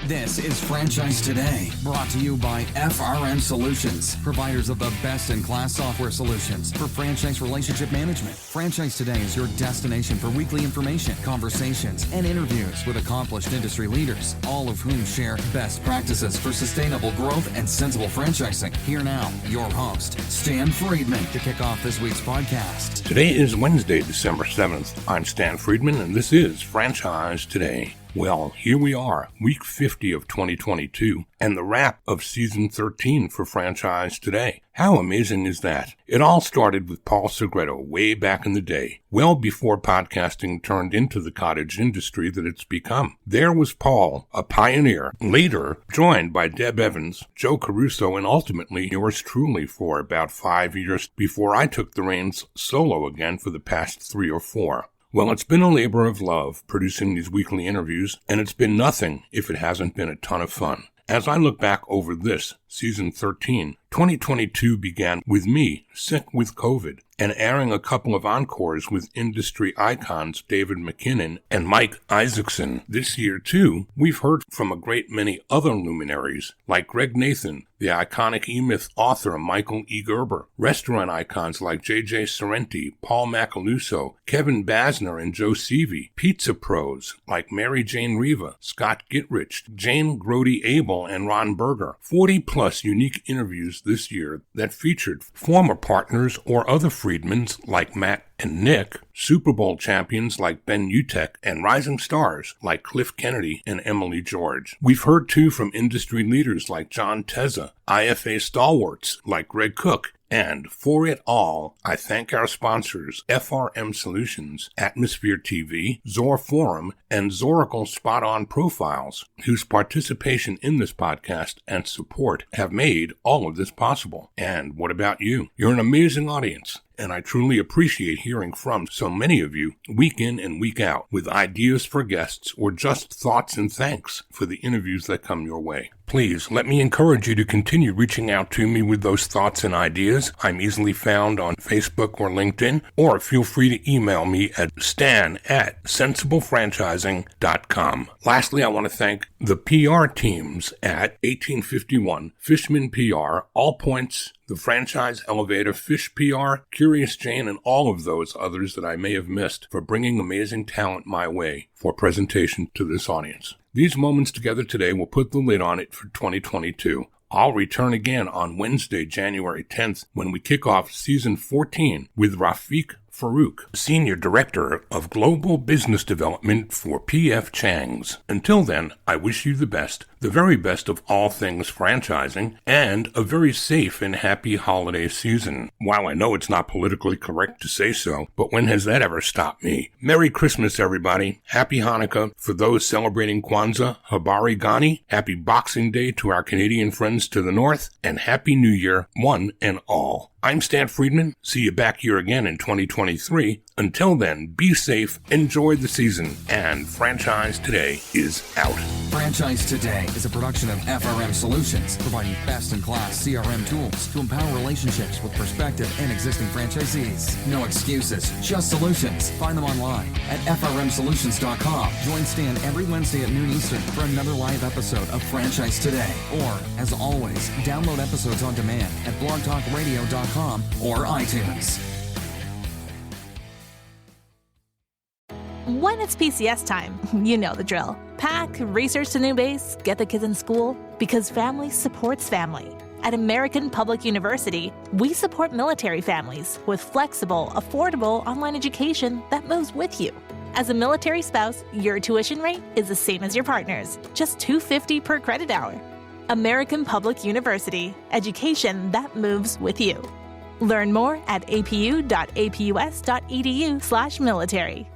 This is Franchise Today, brought to you by FRM Solutions, providers of the best-in-class software solutions for franchise relationship management. Franchise Today is your destination for weekly information, conversations, and interviews with accomplished industry leaders, all of whom share best practices for sustainable growth and sensible franchising. Here now, your host, Stan Friedman, to kick off this week's podcast. Today is Wednesday, December 7th. I'm Stan Friedman, and this is Franchise Today. Well, here we are, week 50 of 2022, and the wrap of season 13 for Franchise Today. How amazing is that? It all started with Paul Segreto way back in the day, well before podcasting turned into the cottage industry that it's become. There was Paul, a pioneer, later joined by Deb Evans, Joe Caruso, and ultimately yours truly for about 5 years before I took the reins solo again for the past 3 or 4. Well, it's been a labor of love producing these weekly interviews, and it's been nothing if it hasn't been a ton of fun. As I look back over this, season 13, 2022 began with me, sick with COVID, and airing a couple of encores with industry icons David McKinnon and Mike Isaacson. This year, too, we've heard from a great many other luminaries, like Greg Nathan, the iconic E-Myth author Michael E. Gerber, restaurant icons like J.J. Sorrenti, Paul Macaluso, Kevin Basner and Joe Seavey, pizza pros like Mary Jane Riva, Scott Gitrich, Jane Grody Abel, and Ron Berger. 40-plus unique interviews this year that featured former partners or other Friedmans like Matt and Nick, Super Bowl champions like Ben Utek, and rising stars like Cliff Kennedy and Emily George. We've heard too from industry leaders like John Tezza, IFA stalwarts like Greg Cook, and for it all, I thank our sponsors, FRM Solutions, Atmosphere TV, Zor Forum, and Zoracle Spot On Profiles, whose participation in this podcast and support have made all of this possible. And what about you? You're an amazing audience, and I truly appreciate hearing from so many of you week in and week out with ideas for guests or just thoughts and thanks for the interviews that come your way. Please let me encourage you to continue reaching out to me with those thoughts and ideas. I'm easily found on Facebook or LinkedIn, or feel free to email me at stan@sensiblefranchising.com. Lastly, I want to thank the PR teams at 1851, Fishman PR, All Points, The Franchise Elevator, Fish PR, Curious Jane, and all of those others that I may have missed for bringing amazing talent my way for presentation to this audience. These moments together today will put the lid on it for 2022. I'll return again on Wednesday, January 10th, when we kick off season 14 with Rafiq Farouk, Senior Director of Global Business Development for P.F. Chang's. Until then, I wish you the best, the very best of all things franchising, and a very safe and happy holiday season. While I know it's not politically correct to say so, but when has that ever stopped me? Merry Christmas, everybody. Happy Hanukkah for those celebrating Kwanzaa, Habari Ghani. Happy Boxing Day to our Canadian friends to the north, and Happy New Year, one and all. I'm Stan Friedman. See you back here again in 2023. Until then, be safe, enjoy the season, and Franchise Today is out. Franchise Today is a production of FRM Solutions, providing best-in-class CRM tools to empower relationships with prospective and existing franchisees. No excuses, just solutions. Find them online at frmsolutions.com. Join Stan every Wednesday at noon Eastern for another live episode of Franchise Today. Or, as always, download episodes on demand at blogtalkradio.com or iTunes. When it's PCS time, you know the drill. Pack, research to new base, get the kids in school, because family supports family. At American Public University, we support military families with flexible, affordable online education that moves with you. As a military spouse, your tuition rate is the same as your partner's, just $250 per credit hour. American Public University, education that moves with you. Learn more at apu.apus.edu/military.